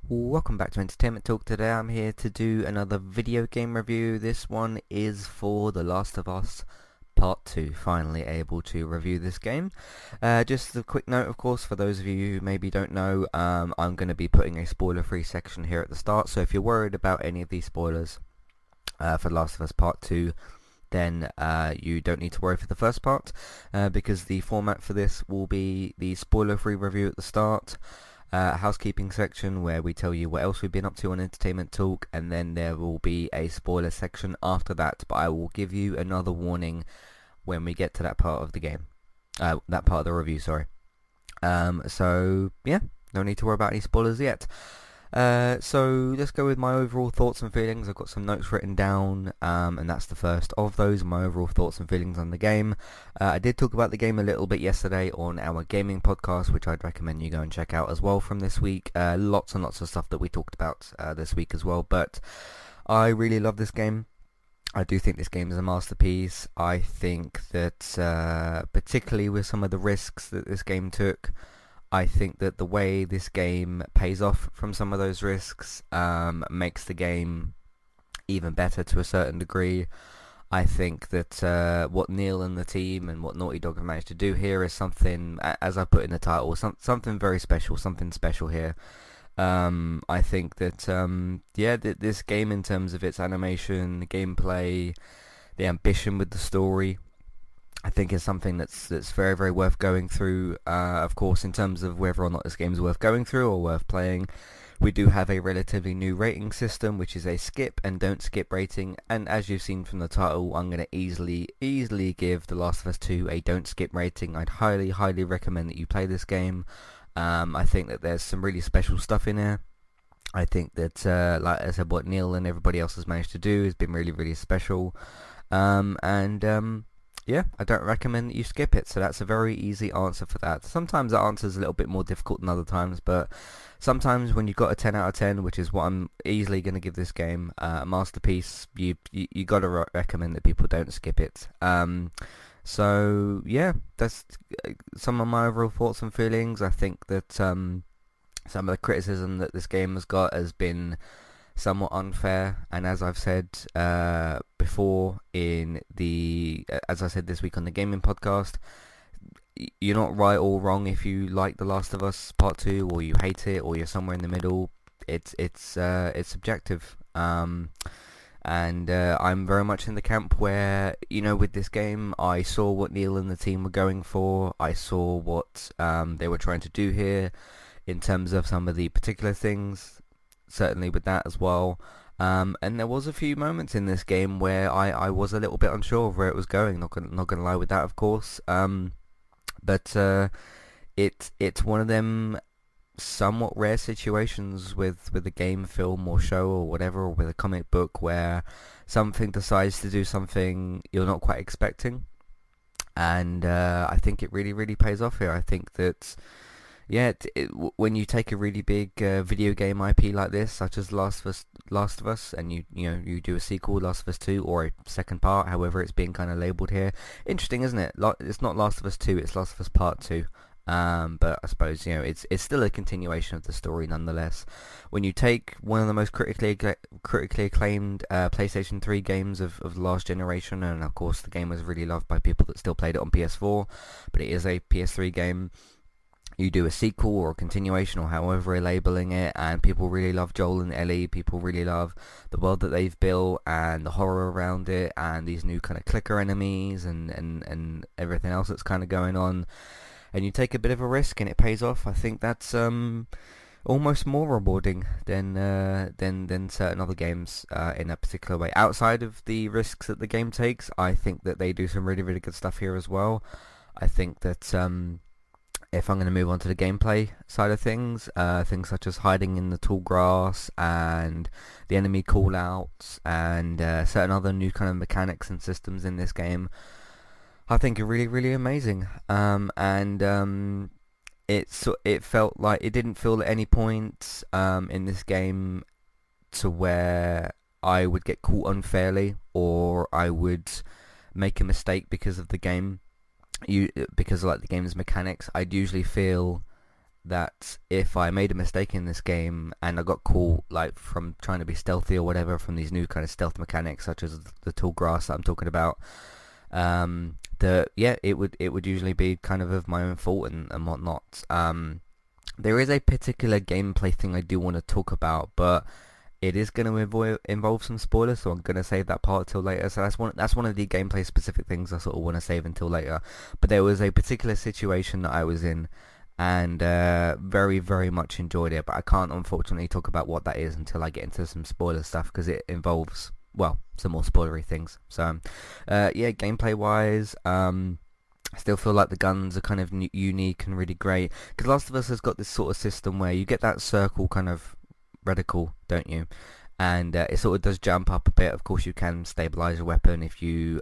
Welcome back to Entertainment Talk. Today I'm here to do another video game review. This one is for The Last of Us Part 2. Finally able to review this game. Just a quick note, of course, for those of you who maybe don't know, I'm going to be putting a spoiler-free section here at the start. So if you're worried about any of these spoilers for The Last of Us Part 2, then you don't need to worry for the first part, because the format for this will be the spoiler-free review at the start, housekeeping section where we tell you what else we've been up to on Entertainment Talk, and then there will be a spoiler section after that, but I will give you another warning when we get to that part of the game, that part of the review, sorry. So yeah, no need to worry about any spoilers yet. So let's go with my overall thoughts and feelings. I've got some notes written down, and that's the first of those, my overall thoughts and feelings on the game. I did talk about the game a little bit yesterday on our gaming podcast, which I'd recommend you go and check out as well from this week. Lots and lots of stuff that we talked about this week as well, but I really love this game. I do think this game is a masterpiece. I think that particularly with some of the risks that this game took, I think that the way this game pays off from some of those risks makes the game even better to a certain degree. I think that what Neil and the team and what Naughty Dog have managed to do here is something, as I put in the title, something very special, something special here. I think that, this game, in terms of its animation, the gameplay, the ambition with the story, I think is something that's very, very worth going through. Of course, in terms of whether or not this game is worth going through or worth playing, we do have a relatively new rating system, which is a skip and don't skip rating. And as you've seen from the title, I'm going to easily give The Last of Us 2 a don't skip rating. I'd highly, highly recommend that you play this game. I think that there's some really special stuff in here. I think that, like I said, what Neil and everybody else has managed to do has been really, really special. Yeah, I don't recommend that you skip it, so that's a very easy answer for that. Sometimes the answer is a little bit more difficult than other times, but sometimes when you've got a 10 out of 10, which is what I'm easily going to give this game, a masterpiece, you got to recommend that people don't skip it. So yeah, that's some of my overall thoughts and feelings. I think that some of the criticism that this game has got has been somewhat unfair, and as I've said before as I said this week on the gaming podcast, you're not right or wrong if you like The Last of Us Part 2 or you hate it or you're somewhere in the middle. It's subjective, and I'm very much in the camp where, with this game, I saw what Neil and the team were going for. I saw what they were trying to do here in terms of some of the particular things, certainly with that as well. And there was a few moments in this game where I was a little bit unsure of where it was going. Not gonna lie with that, of course. But it's one of them somewhat rare situations with a game, film, or show, or whatever, or with a comic book, where something decides to do something you're not quite expecting, and I think it really, really pays off here. I think that, yeah, when you take a really big video game IP like this, such as Last of Us, and you do a sequel, Last of Us 2, or a second part, however it's being kind of labelled here. Interesting, isn't it? It's not Last of Us 2, it's Last of Us Part 2. But I suppose, it's still a continuation of the story nonetheless. When you take one of the most critically acclaimed PlayStation 3 games of the last generation, and of course the game was really loved by people that still played it on PS4, but it is a PS3 game. You do a sequel or a continuation or however we're labeling it, and people really love Joel and Ellie. People really love the world that they've built and the horror around it and these new kind of clicker enemies and everything else that's kind of going on. And you take a bit of a risk and it pays off. I think that's almost more rewarding than certain other games in a particular way. Outside of the risks that the game takes, I think that they do some really, really good stuff here as well. I think that if I'm going to move on to the gameplay side of things, things such as hiding in the tall grass and the enemy callouts and certain other new kind of mechanics and systems in this game, I think are really, really amazing. It felt like it didn't feel at any point in this game to where I would get caught unfairly or I would make a mistake because of the game. Because of like the game's mechanics, I'd usually feel that if I made a mistake in this game and I got caught like from trying to be stealthy or whatever from these new kind of stealth mechanics such as the tall grass that I'm talking about, that yeah, it would usually be kind of my own fault and whatnot. There is a particular gameplay thing I do want to talk about, but it is going to involve some spoilers, so I'm going to save that part till later. So that's one of the gameplay specific things I sort of want to save until later. But there was a particular situation that I was in, and very, very much enjoyed it. But I can't unfortunately talk about what that is until I get into some spoiler stuff, because it involves, well, some more spoilery things. So yeah, gameplay wise, I still feel like the guns are kind of unique and really great, because Last of Us has got this sort of system where you get that circle kind of reticle, don't you? And it sort of does jump up a bit. Of course, you can stabilize your weapon if you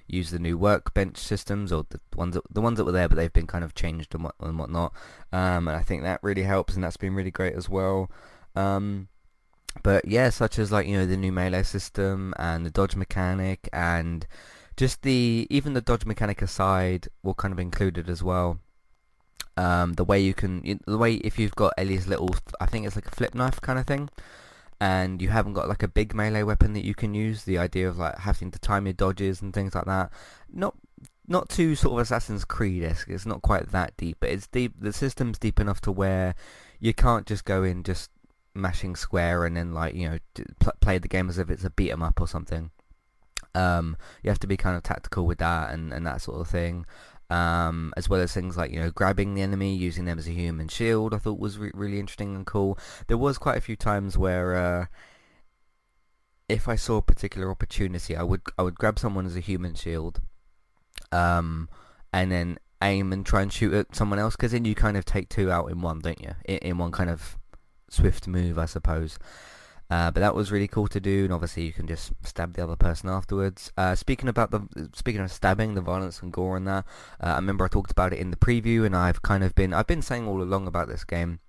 use the new workbench systems, or the ones that were there, but they've been kind of changed and whatnot. And I think that really helps, and that's been really great as well. But yeah, such as like, the new melee system and the dodge mechanic, and just even the dodge mechanic aside, were kind of included as well. The way if you've got Ellie's little, I think it's like a flip knife kind of thing, and you haven't got like a big melee weapon that you can use, the idea of like having to time your dodges and things like that, not too sort of Assassin's Creed-esque, it's not quite that deep, but it's deep. The system's deep enough to where you can't just go in just mashing square and then like, play the game as if it's a beat 'em up or something. You have to be kind of tactical with that and that sort of thing. As well as things like, grabbing the enemy, using them as a human shield, I thought was really interesting and cool. There was quite a few times where if I saw a particular opportunity, I would grab someone as a human shield, and then aim and try and shoot at someone else, because then you kind of take two out in one, don't you? In one kind of swift move, I suppose. But that was really cool to do, and obviously you can just stab the other person afterwards. Speaking of stabbing, the violence and gore and that, I remember I talked about it in the preview, and I've been saying all along about this game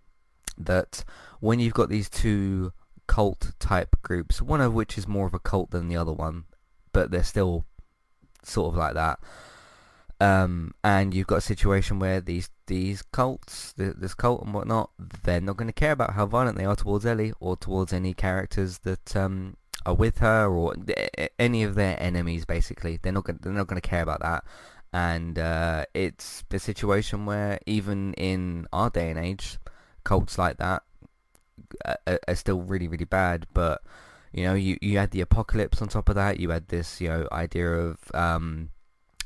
that when you've got these two cult type groups, one of which is more of a cult than the other one, but they're still sort of like that. And you've got a situation where these cults, this cult and whatnot, they're not going to care about how violent they are towards Ellie or towards any characters that are with her, or any of their enemies. Basically, they're not going to care about that. And it's the situation where even in our day and age, cults like that are still really, really bad. But you had the apocalypse on top of that. You had this idea of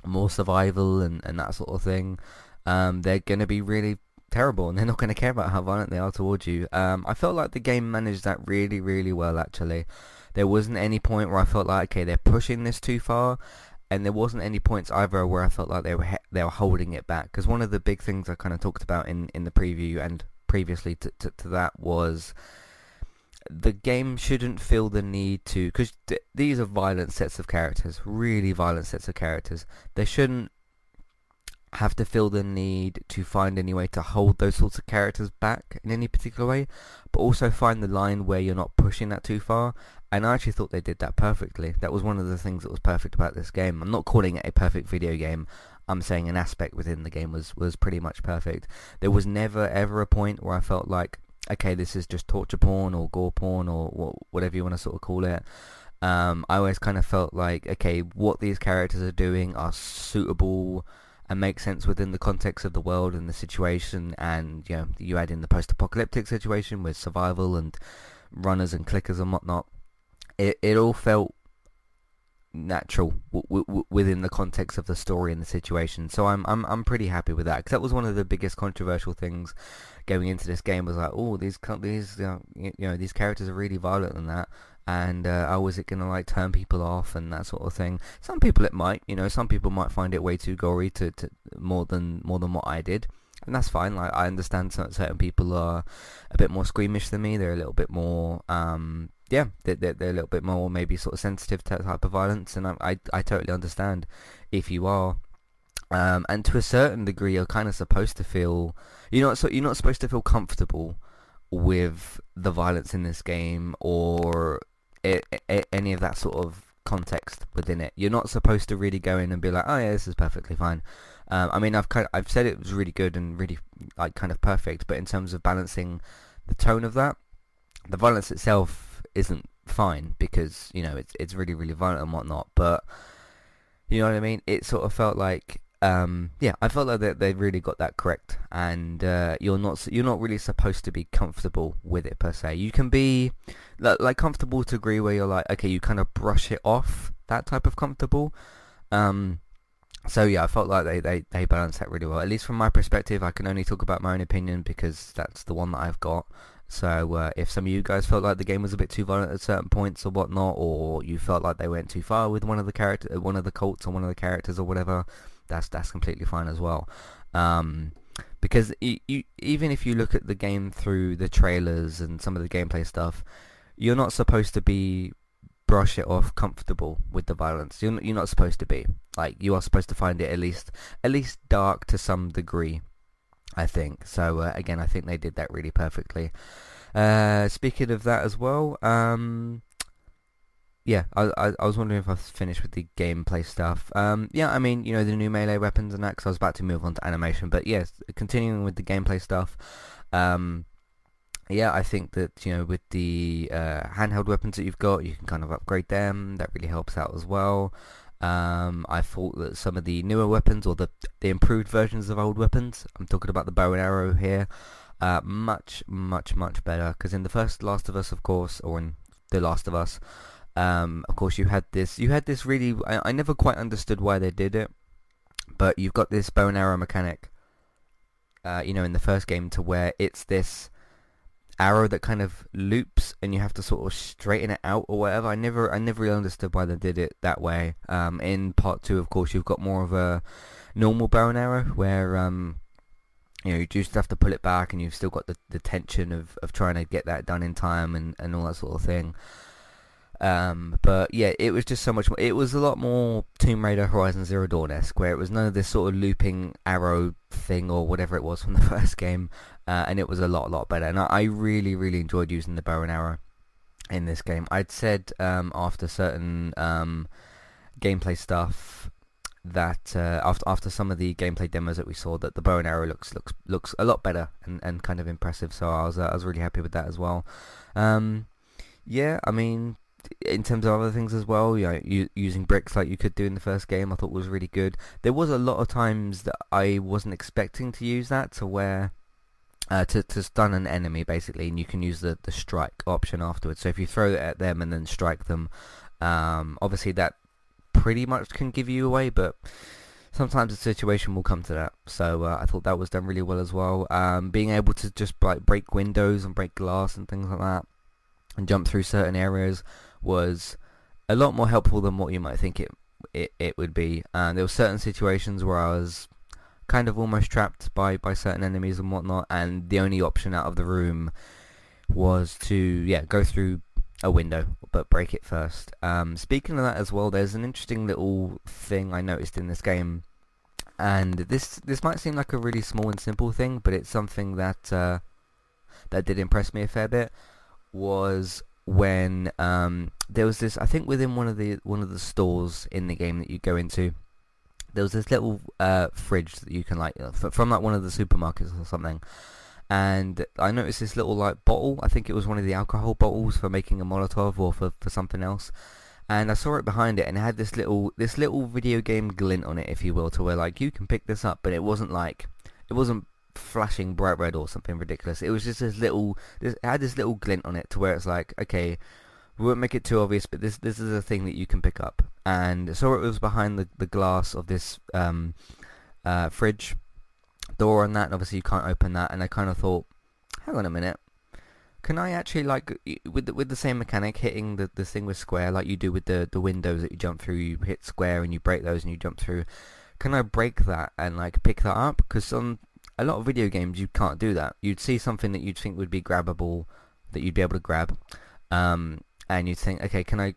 more survival and that sort of thing. They're going to be really terrible, and they're not going to care about how violent they are towards you. I felt like the game managed that really, really well, actually. There wasn't any point where I felt like, okay, they're pushing this too far, and there wasn't any points either where I felt like they were holding it back. Because one of the big things I kind of talked about in the preview and previously to that was the game shouldn't feel the need to, because these are violent sets of characters, really violent sets of characters. They shouldn't have to feel the need to find any way to hold those sorts of characters back in any particular way, but also find the line where you're not pushing that too far. And I actually thought they did that perfectly. That was one of the things that was perfect about this game. I'm not calling it a perfect video game. I'm saying an aspect within the game was pretty much perfect. There was never ever a point where I felt like, okay, this is just torture porn or gore porn or whatever you want to sort of call it. I always kind of felt like, okay, what these characters are doing are suitable and make sense within the context of the world and the situation. And you add in the post-apocalyptic situation with survival and runners and clickers and whatnot. It all felt natural within the context of the story and the situation. So I'm pretty happy with that, because that was one of the biggest controversial things going into this game, was like, oh, these characters are really violent and that, and oh, is it gonna like turn people off and that sort of thing. Some people it might, some people might find it way too gory to more than what I did, and that's fine. Like, I understand certain people are a bit more squeamish than me. They're a little bit more they're a little bit more maybe sort of sensitive to that type of violence, and I totally understand if you are. And to a certain degree, you're kind of supposed to feel, you're not supposed to feel comfortable with the violence in this game or any of that sort of context within it. You're not supposed to really go in and be like, oh yeah, this is perfectly fine. I mean, I've said it was really good and really like kind of perfect, but in terms of balancing the tone of that, the violence itself isn't fine because, you know, it's really, really violent and whatnot, but you know what I mean? It sort of felt like, yeah, I felt like they really got that correct, and you're not really supposed to be comfortable with it per se. You can be like comfortable to agree where you're like, okay, you kind of brush it off, that type of comfortable. So yeah, I felt like they balanced that really well. At least from my perspective, I can only talk about my own opinion because that's the one that I've got. So if some of you guys felt like the game was a bit too violent at certain points or whatnot, or you felt like they went too far with one of the cults or one of the characters or whatever, that's completely fine as well. Because even if you look at the game through the trailers and some of the gameplay stuff, you're not supposed to be brush it off comfortable with the violence. You're not supposed to be. Like, you are supposed to find it at least dark to some degree, I think. So again, I think they did that really perfectly. Speaking of that as well, yeah, I was wondering if I finished with the gameplay stuff. Yeah, I mean, you know, the new melee weapons and that, because I was about to move on to animation. But yes, continuing with the gameplay stuff. Yeah, I think that, you know, with the handheld weapons that you've got, you can kind of upgrade them. That really helps out as well. I thought that some of the newer weapons, or the improved versions of old weapons, I'm talking about the bow and arrow here, much better. Because in the first Last of Us, of course, or in The Last of Us, of course, you had this really, I never quite understood why they did it, but you've got this bow and arrow mechanic, you know, in the first game, to where it's this arrow that kind of loops and you have to sort of straighten it out or whatever. I never really understood why they did it that way. In part 2, of course, you've got more of a normal bow and arrow where you know, you just have to pull it back and you've still got the tension of trying to get that done in time and all that sort of thing. But yeah, it was just so much more. It was a lot more Tomb Raider Horizon Zero Dawn-esque, where it was none of this sort of looping arrow thing or whatever it was from the first game, and it was a lot better. And I really enjoyed using the bow and arrow in this game. I'd said after certain gameplay stuff that after some of the gameplay demos that we saw, that the bow and arrow looks a lot better and kind of impressive. So I was really happy with that as well. Yeah, I mean, in terms of other things as well, you know, using bricks like you could do in the first game, I thought was really good. There was a lot of times that I wasn't expecting to use that, to where to stun an enemy basically, and you can use the strike option afterwards. So if you throw it at them and then strike them, obviously that pretty much can give you away, but sometimes the situation will come to that. So I thought that was done really well as well. Being able to just like break windows and break glass and things like that, and jump through certain areas, was a lot more helpful than what you might think it would be. There were certain situations where I was kind of almost trapped by certain enemies and whatnot, and the only option out of the room was to go through a window, but break it first. Speaking of that as well, there's an interesting little thing I noticed in this game, and this might seem like a really small and simple thing, but it's something that that did impress me a fair bit. Was when there was this, I think within one of the stores in the game that you go into, there was this little fridge that you can, like, from like one of the supermarkets or something, and I noticed this little like bottle. I think it was one of the alcohol bottles for making a Molotov or for something else, and I saw it behind it, and it had this little video game glint on it, if you will, to where like you can pick this up, but it wasn't flashing bright red or something ridiculous. It was just it had this little glint on it, to where it's like, okay, we won't make it too obvious, but this is a thing that you can pick up. And so it was behind the glass of this fridge door and that, and obviously you can't open that, and I kind of thought, hang on a minute, can I actually, like, with the same mechanic, hitting the thing with square like you do with the windows that you jump through, you hit square and you break those and you jump through, can I break that and like pick that up? Because on a lot of video games you can't do that. You'd see something that you'd think would be grabbable, that you'd be able to grab, and you'd think, okay, can I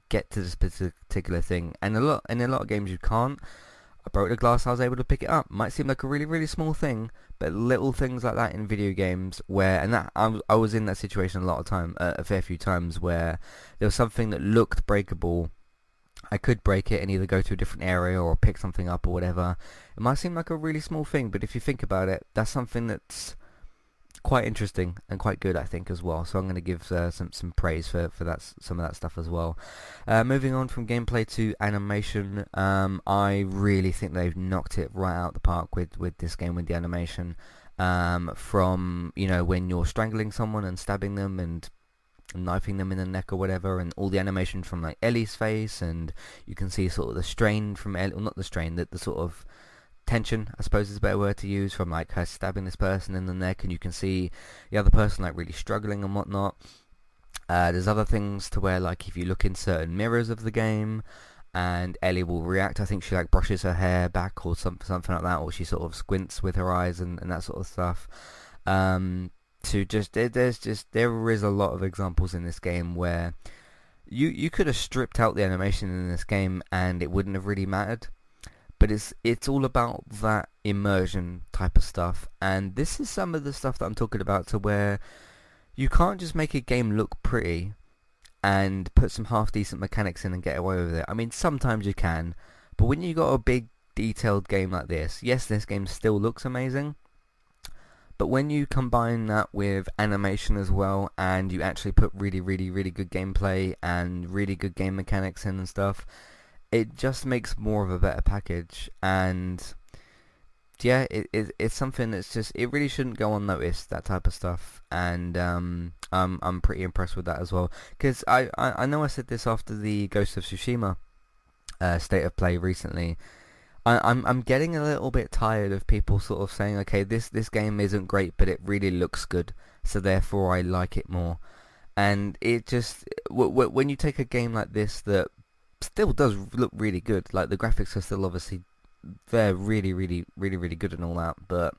get to this particular thing? And in a lot of games you can't. I broke the glass, I was able to pick it up. Might seem like a really, really small thing, but little things like that in video games where, and that I was in that situation a lot of time, a fair few times where there was something that looked breakable. I could break it and either go to a different area or pick something up or whatever. It might seem like a really small thing, but if you think about it, that's something that's quite interesting and quite good, I think, as well. So I'm going to give some praise for that, some of that stuff as well. Moving on from gameplay to animation, I really think they've knocked it right out the park with this game, with the animation. From, you know, when you're strangling someone and stabbing them and knifing them in the neck or whatever, and all the animation from like Ellie's face, and you can see sort of the strain from Ellie, well, not the strain, the sort of tension, I suppose is a better word to use, from like her stabbing this person in the neck, and you can see the other person like really struggling and whatnot. There's other things to where, like, if you look in certain mirrors of the game and Ellie will react, I think she like brushes her hair back or something like that, or she sort of squints with her eyes and that sort of stuff. To just there is a lot of examples in this game where you could have stripped out the animation in this game and it wouldn't have really mattered, but it's all about that immersion type of stuff, and this is some of the stuff that I'm talking about, to where you can't just make a game look pretty and put some half decent mechanics in and get away with it. I mean, sometimes you can, but when you got a big detailed game like this, yes, this game still looks amazing, but when you combine that with animation as well, and you actually put really, really, really good gameplay and really good game mechanics in and stuff, it just makes more of a better package. And yeah, it's something that's just, it really shouldn't go unnoticed, that type of stuff. And I'm pretty impressed with that as well, because I know I said this after the Ghost of Tsushima state of play recently. I'm getting a little bit tired of people sort of saying, okay, this game isn't great, but it really looks good, so therefore I like it more. And it just, when you take a game like this that still does look really good, like the graphics are still obviously, they're really, really, really, really good and all that, but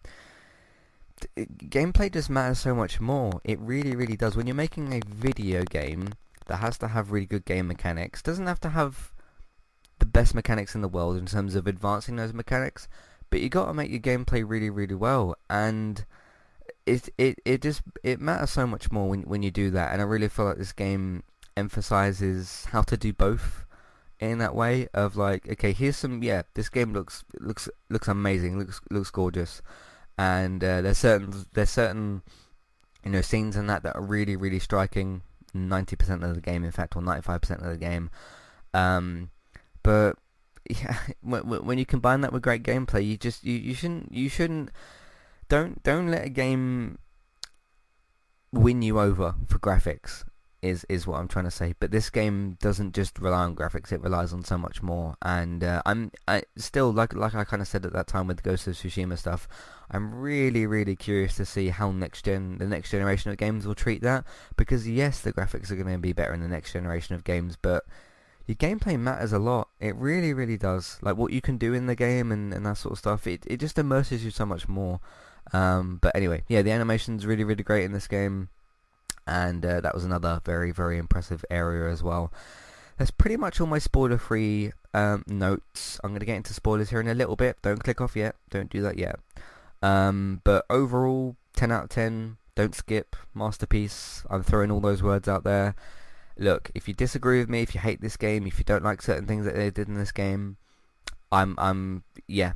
gameplay just matters so much more. It really, really does. When you're making a video game that has to have really good game mechanics, doesn't have to have the best mechanics in the world in terms of advancing those mechanics, but you got to make your gameplay really, really well, and it matters so much more when you do that. And I really feel like this game emphasizes how to do both in that way of like, okay, here's some, yeah, this game looks amazing, looks gorgeous, and there's certain you know, scenes in that are really, really striking 90% of the game, in fact, or 95% of the game. But yeah, when you combine that with great gameplay, you shouldn't don't let a game win you over for graphics, is what I'm trying to say. But this game doesn't just rely on graphics; it relies on so much more. And I still, like I kind of said at that time with the Ghost of Tsushima stuff, I'm really, really curious to see how the next generation of games will treat that. Because yes, the graphics are going to be better in the next generation of games, but your gameplay matters a lot. It really, really does. Like what you can do in the game and that sort of stuff. It just immerses you so much more. But anyway, yeah, the animation's really, really great in this game. And that was another very, very impressive area as well. That's pretty much all my spoiler-free notes. I'm going to get into spoilers here in a little bit. Don't click off yet. Don't do that yet. But overall, 10 out of 10. Don't skip. Masterpiece. I'm throwing all those words out there. Look, if you disagree with me, if you hate this game, if you don't like certain things that they did in this game, yeah,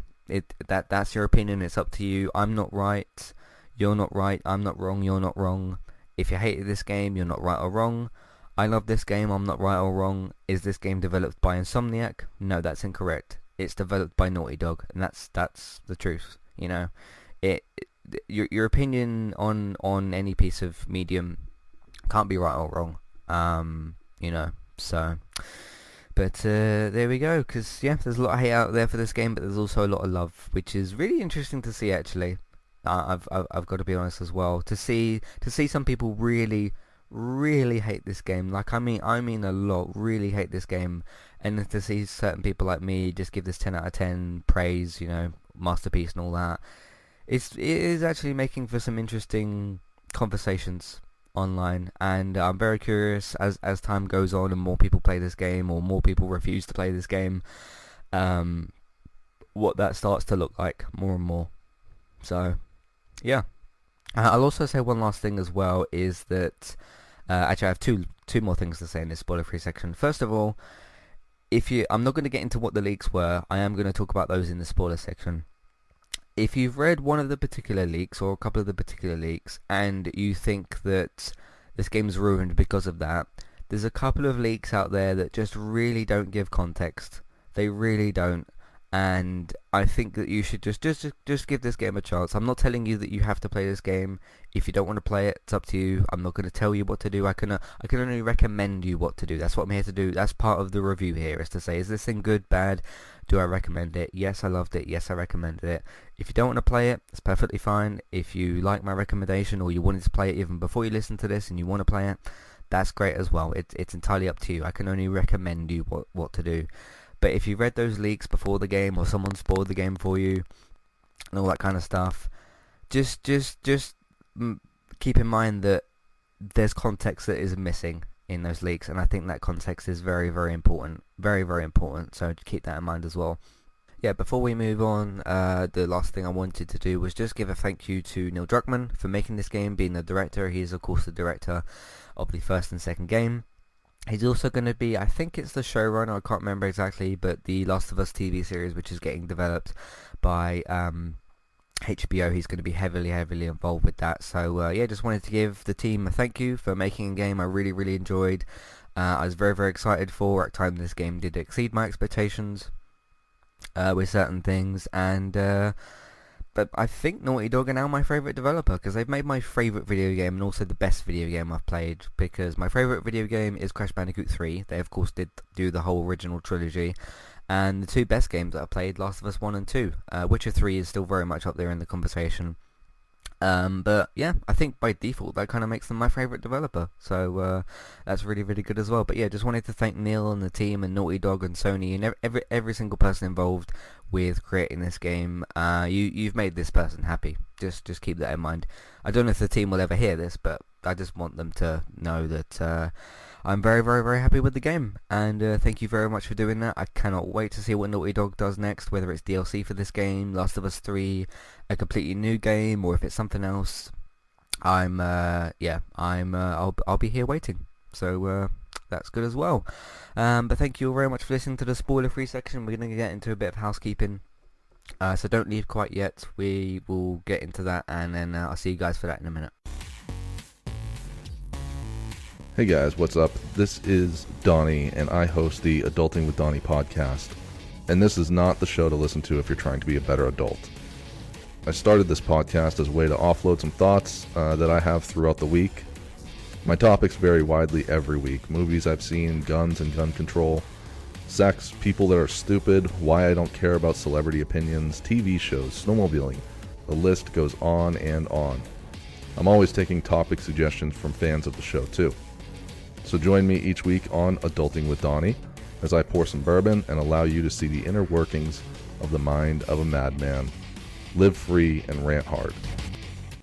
that's your opinion. It's up to you. I'm not right. You're not right. I'm not wrong. You're not wrong. If you hated this game, you're not right or wrong. I love this game. I'm not right or wrong. Is this game developed by Insomniac? No, that's incorrect. It's developed by Naughty Dog, and that's the truth. You know, your opinion on any piece of medium can't be right or wrong. You know, so, but there we go, because yeah, there's a lot of hate out there for this game, but there's also a lot of love, which is really interesting to see, actually. I've got to be honest as well, to see some people really, really hate this game, like I mean a lot, really hate this game, and to see certain people like me just give this 10 out of 10 praise, you know, masterpiece and all that, it is actually making for some interesting conversations online. And I'm very curious as time goes on and more people play this game or more people refuse to play this game, what that starts to look like more and more. So, yeah. I'll also say one last thing as well is that actually I have two more things to say in this spoiler-free section. First of all, I'm not going to get into what the leaks were. I am going to talk about those in the spoiler section. If you've read one of the particular leaks or a couple of the particular leaks and you think that this game's ruined because of that, there's a couple of leaks out there that just really don't give context. They really don't. And I think that you should just give this game a chance. I'm not telling you that you have to play this game. If you don't want to play it, it's up to you. I'm not going to tell you what to do. I can only recommend you what to do. That's what I'm here to do. That's part of the review here, is to say, is this thing good, bad? Do I recommend it? Yes, I loved it. Yes, I recommended it. If you don't want to play it, it's perfectly fine. If you like my recommendation or you wanted to play it even before you listen to this and you want to play it, that's great as well. It's entirely up to you. I can only recommend you what to do. But if you read those leaks before the game or someone spoiled the game for you and all that kind of stuff, just keep in mind that there's context that is missing in those leaks, and I think that context is very, very important. Very, very important, so keep that in mind as well. Yeah, before we move on, the last thing I wanted to do was just give a thank you to Neil Druckmann for making this game, being the director. He is, of course, the director of the first and second game. He's also going to be, I think it's the showrunner, I can't remember exactly, but the Last of Us TV series, which is getting developed by HBO, he's going to be heavily involved with that. So, yeah, just wanted to give the team a thank you for making a game I really, really enjoyed. I was very, very excited for. At times this game did exceed my expectations with certain things, and but I think Naughty Dog are now my favourite developer because they've made my favourite video game and also the best video game I've played, because my favourite video game is Crash Bandicoot 3. They of course did do the whole original trilogy, and the two best games that I played, Last of Us 1 and 2. Witcher 3 is still very much up there in the conversation. But yeah, I think by default that kind of makes them my favourite developer, so that's really, really good as well. But yeah, just wanted to thank Neil and the team and Naughty Dog and Sony and every single person involved with creating this game. You've made this person happy. Just keep that in mind. I don't know if the team will ever hear this, but I just want them to know that I'm very, very, very happy with the game, and thank you very much for doing that. I cannot wait to see what Naughty Dog does next, whether it's DLC for this game, Last of Us 3, a completely new game, or if it's something else. I'll be here waiting. So that's good as well. But thank you all very much for listening to the spoiler-free section. We're going to get into a bit of housekeeping. So don't leave quite yet. We will get into that, and then I'll see you guys for that in a minute. Hey guys, what's up? This is Donnie, and I host the Adulting with Donnie podcast. And this is not the show to listen to if you're trying to be a better adult. I started this podcast as a way to offload some thoughts that I have throughout the week. My topics vary widely every week. Movies I've seen, guns and gun control, sex, people that are stupid, why I don't care about celebrity opinions, TV shows, snowmobiling. The list goes on and on. I'm always taking topic suggestions from fans of the show too. So join me each week on Adulting with Donnie as I pour some bourbon and allow you to see the inner workings of the mind of a madman. Live free and rant hard.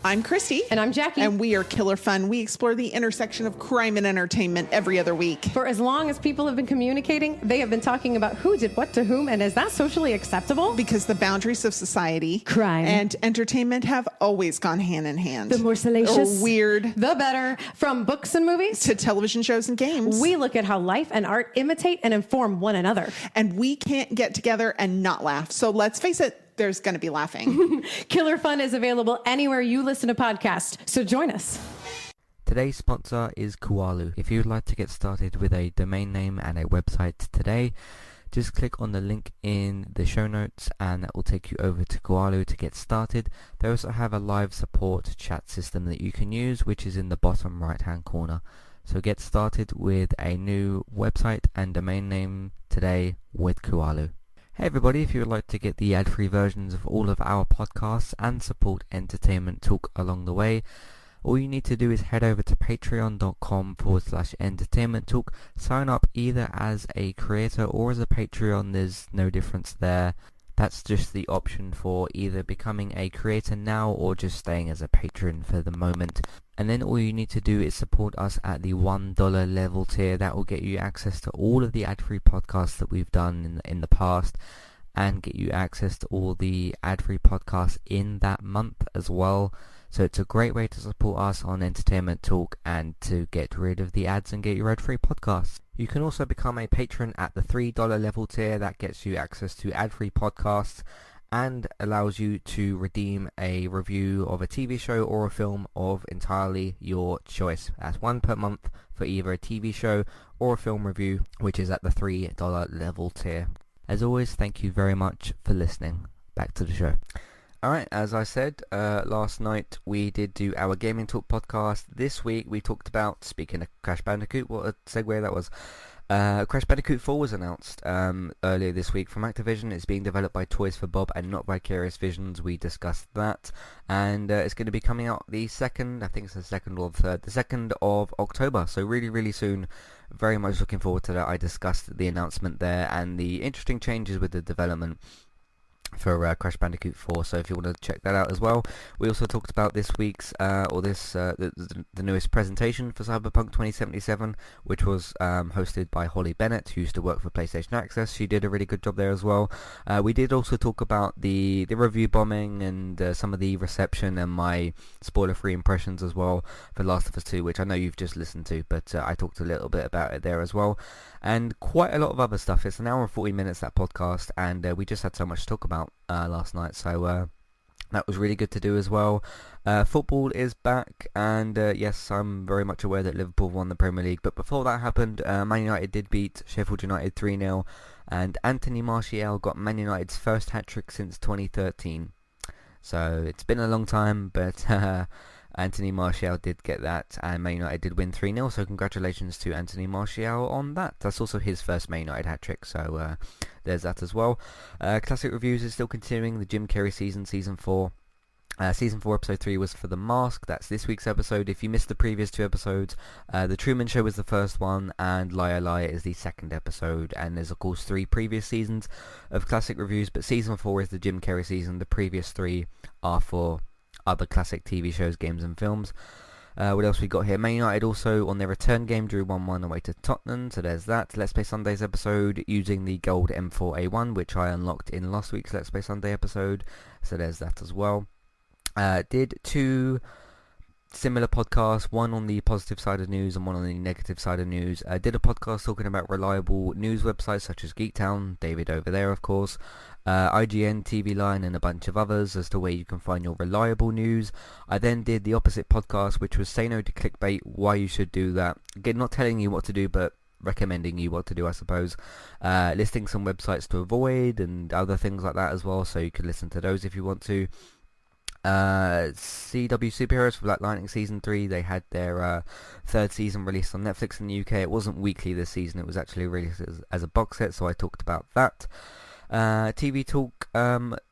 I'm Christy. And I'm Jackie. And we are Killer Fun. We explore the intersection of crime and entertainment every other week. For as long as people have been communicating, they have been talking about who did what to whom, and is that socially acceptable? Because the boundaries of society, crime, and entertainment have always gone hand in hand. The more salacious, or weird, the better. From books and movies to television shows and games, we look at how life and art imitate and inform one another. And we can't get together and not laugh. So let's face it, there's going to be laughing. Killer Fun is available anywhere you listen to podcasts, so join us. Today's sponsor is Kualu. If you'd like to get started with a domain name and a website today, just click on the link in the show notes and that will take you over to Kualu to get started. They also have a live support chat system that you can use, which is in the bottom right hand corner. So get started with a new website and domain name today with Kualu. Hey everybody, if you would like to get the ad-free versions of all of our podcasts and support Entertainment Talk along the way, all you need to do is head over to patreon.com/entertainment talk. Sign up either as a creator or as a Patreon, there's no difference there. That's just the option for either becoming a creator now or just staying as a patron for the moment. And then all you need to do is support us at the $1 level tier. That will get you access to all of the ad-free podcasts that we've done in the past. and get you access to all the ad-free podcasts in that month as well. So it's a great way to support us on Entertainment Talk and to get rid of the ads and get your ad-free podcasts. You can also become a patron at the $3 level tier. That gets you access to ad-free podcasts and allows you to redeem a review of a TV show or a film of entirely your choice. That's one per month for either a TV show or a film review, which is at the $3 level tier. As always, thank you very much for listening. Back to the show. Alright, as I said, last night we did do our Gaming Talk podcast. This week we talked about, speaking of Crash Bandicoot, what a segue that was. Crash Bandicoot 4 was announced earlier this week from Activision. It's being developed by Toys for Bob and not Vicarious Visions. We discussed that. And it's going to be coming out the 2nd, I think it's the 2nd or the 3rd, the 2nd of October. So really, really soon. Very much looking forward to that. I discussed the announcement there and the interesting changes with the development for Crash Bandicoot 4, so if you want to check that out as well. We also talked about this week's the newest presentation for Cyberpunk 2077, which was hosted by Holly Bennett, who used to work for PlayStation Access. She did a really good job there as well. We did also talk about the review bombing and some of the reception and my spoiler-free impressions as well for Last of Us 2, which I know you've just listened to, but I talked a little bit about it there as well. And quite a lot of other stuff. It's an hour and 40 minutes, that podcast, and we just had so much to talk about last night, so that was really good to do as well. Football is back, and yes, I'm very much aware that Liverpool won the Premier League, but before that happened, Man United did beat Sheffield United 3-0, and Anthony Martial got Man United's first hat-trick since 2013. So it's been a long time, but Anthony Martial did get that, and Man United did win 3-0, so congratulations to Anthony Martial on that. That's also his first Man United hat-trick, so there's that as well. Classic Reviews is still continuing, the Jim Carrey Season 4. Season 4 episode 3 was for The Mask. That's this week's episode. If you missed the previous 2 episodes, The Truman Show was the first one, and Liar Liar is the second episode. And there's of course 3 previous seasons of Classic Reviews, but Season 4 is the Jim Carrey season. The previous 3 are for other classic TV shows, games and films. What else we got here? Man United also on their return game drew 1-1 away to Tottenham, so there's that. Let's Play Sunday's episode using the gold M4A1, which I unlocked in last week's Let's Play Sunday episode, so there's that as well. Did 2 similar podcasts, one on the positive side of news and one on the negative side of news. Did a podcast talking about reliable news websites such as Geektown, David over there of course, IGN, TV Line and a bunch of others as to where you can find your reliable news. I then did the opposite podcast, which was Say No to Clickbait, why you should do that. Again, not telling you what to do, but recommending you what to do, I suppose. Listing some websites to avoid and other things like that as well, so you can listen to those if you want to. CW Superheroes for Black Lightning Season 3, they had their 3rd season released on Netflix in the UK. It wasn't weekly this season, it was actually released as a box set, so I talked about that. TV Talk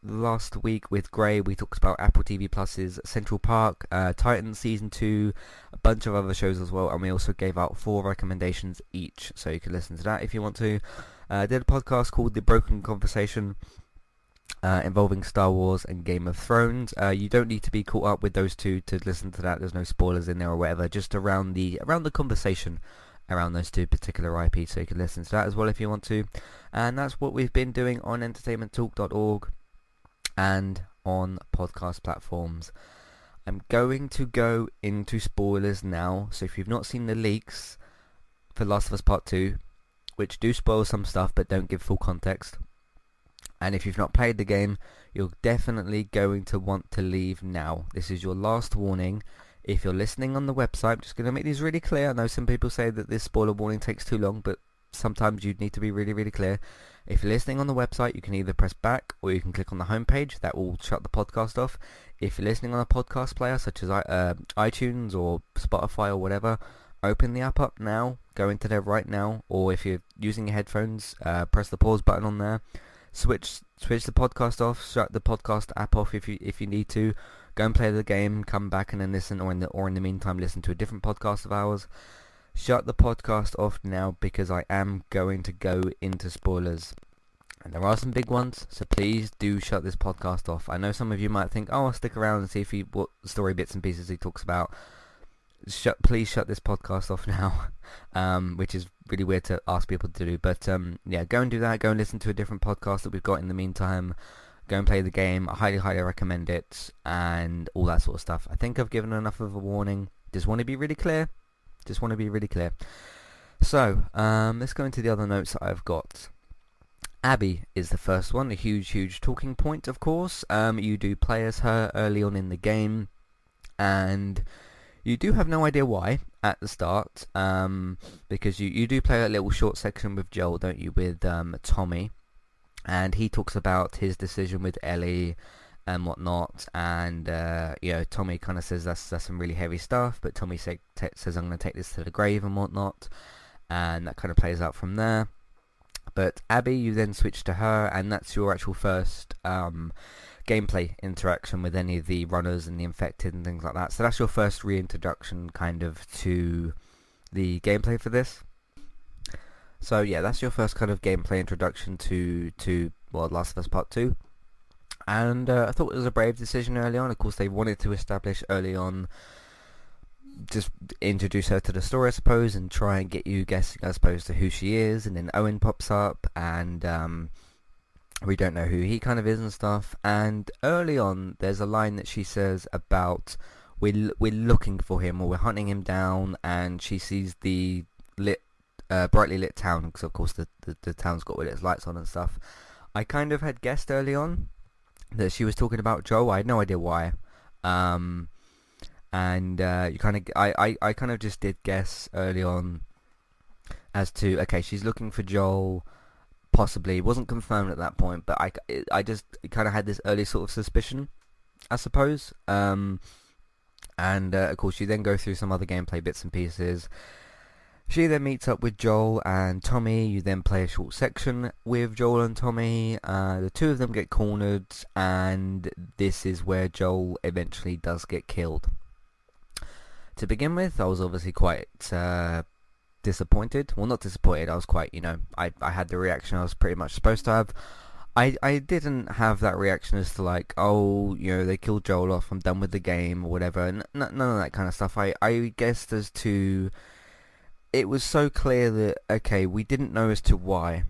last week with Gray, we talked about Apple TV Plus's Central Park, Titans Season 2, a bunch of other shows as well, and we also gave out 4 recommendations each, so you can listen to that if you want to. Did a podcast called The Broken Conversation, involving Star Wars and Game of Thrones. You don't need to be caught up with those 2 to listen to that. There's no spoilers in there or whatever, just around the conversation around those 2 particular IPs, so you can listen to that as well if you want to. And that's what we've been doing on entertainmenttalk.org and on podcast platforms. I'm going to go into spoilers now, so if you've not seen the leaks for Last of Us Part 2, which do spoil some stuff but don't give full context, and if you've not played the game, you're definitely going to want to leave now. This is your last warning. If you're listening on the website, I'm just going to make these really clear. I know some people say that this spoiler warning takes too long, but sometimes you need to be really, really clear. If you're listening on the website, you can either press back or you can click on the homepage. That will shut the podcast off. If you're listening on a podcast player such as iTunes or Spotify or whatever, open the app up now, go into there right now, or if you're using your headphones, press the pause button on there. Switch the podcast off, shut the podcast app off if you need to. Go and play the game, come back and then listen, or in the meantime listen to a different podcast of ours. Shut the podcast off now because I am going to go into spoilers. And there are some big ones, so please do shut this podcast off. I know some of you might think, oh, I'll stick around and see what story bits and pieces he talks about. please shut this podcast off now, which is really weird to ask people to do. But yeah, go and do that. Go and listen to a different podcast that we've got in the meantime. Go and play the game. I highly, highly recommend it, and all that sort of stuff. I think I've given enough of a warning. Just want to be really clear. So, let's go into the other notes that I've got. Abby is the first one, a huge talking point, of course. You do play as her early on in the game, and you do have no idea why at the start, because you do play a little short section with Joel, don't you, with Tommy, and he talks about his decision with Ellie and whatnot, and Tommy kind of says that's some really heavy stuff, but Tommy says I'm going to take this to the grave and whatnot, and that kind of plays out from there. But Abby, you then switch to her, and that's your actual first gameplay interaction with any of the runners and the infected and things like that. So that's your first reintroduction kind of to the gameplay for this. So yeah, that's your first kind of gameplay introduction to Last of Us Part 2. And I thought it was a brave decision early on. Of course, they wanted to establish early on, just introduce her to the story, I suppose, and try and get you guessing, I suppose, to who she is. And then Owen pops up, and we don't know who he kind of is and stuff. And early on, there's a line that she says about we're looking for him, or we're hunting him down, and she sees the brightly lit town, because of course the town's got all its lights on and stuff. I kind of had guessed early on that she was talking about Joel. I had no idea why. And I kind of just did guess early on as to, okay, she's looking for Joel, possibly. It wasn't confirmed at that point, but I just kind of had this early sort of suspicion, I suppose. And of course, you then go through some other gameplay bits and pieces. She then meets up with Joel and Tommy. You then play a short section with Joel and Tommy. The two of them get cornered, and this is where Joel eventually does get killed. To begin with, I was obviously quite disappointed. Well, not disappointed. I was quite, I had the reaction I was pretty much supposed to have. I didn't have that reaction as to like, oh, they killed Joel off, I'm done with the game, or whatever. None of that kind of stuff. I guessed as to... It was so clear that, okay, we didn't know as to why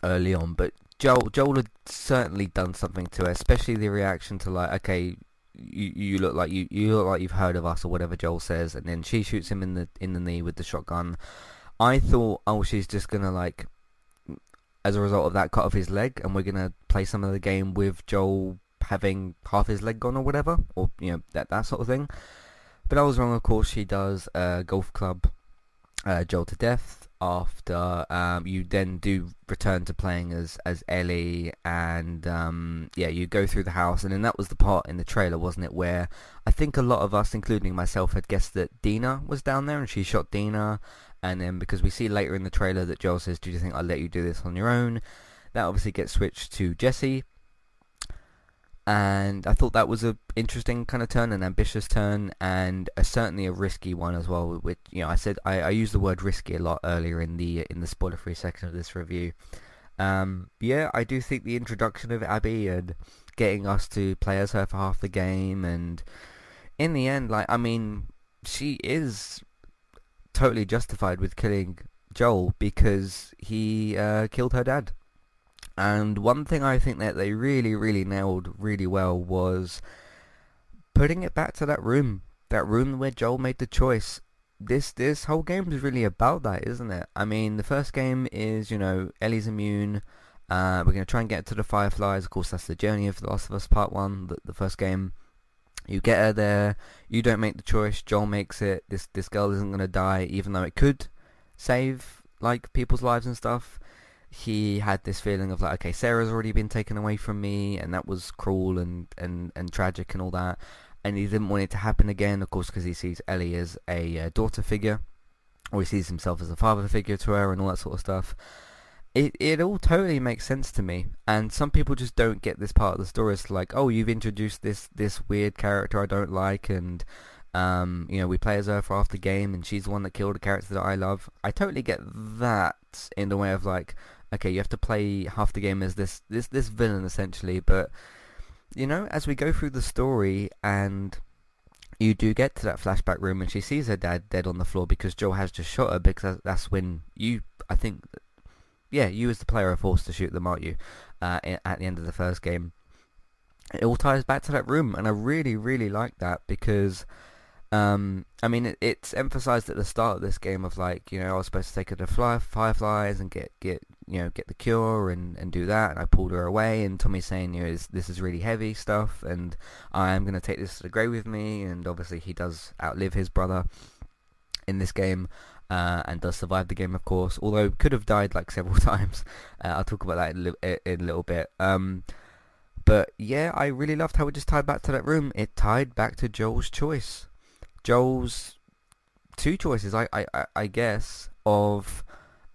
early on, but Joel had certainly done something to her, especially the reaction to like, okay, you look like you look like you've heard of us, or whatever Joel says, and then she shoots him in the knee with the shotgun. I thought, oh, she's just gonna, like, as a result of that, cut off his leg, and we're gonna play some of the game with Joel having half his leg gone or whatever, or that sort of thing. But I was wrong. Of course, she does golf club Joel to death. After you then do return to playing as Ellie, and you go through the house, and then that was the part in the trailer, wasn't it, where I think a lot of us, including myself, had guessed that Dina was down there and she shot Dina. And then because we see later in the trailer that Joel says, do you think I'll let you do this on your own, that obviously gets switched to Jesse. And I thought that was an interesting kind of turn, an ambitious turn, and certainly a risky one as well. Which I said I used the word risky a lot earlier in the spoiler-free section of this review. I do think the introduction of Abby and getting us to play as her for half the game, and in the end, she is totally justified with killing Joel because he killed her dad. And one thing I think that they really, really nailed really well was putting it back to that room where Joel made the choice. This whole game is really about that, isn't it? I mean, the first game is, Ellie's immune. We're going to try and get to the Fireflies. Of course, that's the journey of The Last of Us Part 1, the first game. You get her there. You don't make the choice. Joel makes it. This girl isn't going to die, even though it could save, people's lives and stuff. He had this feeling of okay, Sarah's already been taken away from me, and that was cruel and tragic and all that, and he didn't want it to happen again, of course, because he sees Ellie as a daughter figure, or he sees himself as a father figure to her and all that sort of stuff. It all totally makes sense to me, and some people just don't get this part of the story. It's like, oh, you've introduced this weird character I don't like, and we play as her for half the game, and she's the one that killed a character that I love. I totally get that in the way of okay, you have to play half the game as this villain essentially, but as we go through the story and you do get to that flashback room and she sees her dad dead on the floor because Joel has just shot her, because that's when I think, yeah, you as the player are forced to shoot them, aren't you, at the end of the first game. It all ties back to that room, and I really, really like that because, I mean, it's emphasized at the start of this game of like, I was supposed to take her to Fireflies and get the cure and do that, and I pulled her away, and Tommy's saying, this is really heavy stuff, and I am going to take this to the grave with me, and obviously he does outlive his brother in this game, and does survive the game, of course, although could have died like several times. I'll talk about that in a little bit. But yeah, I really loved how it just tied back to that room. It tied back to Joel's choice. Joel's two choices, I guess, of...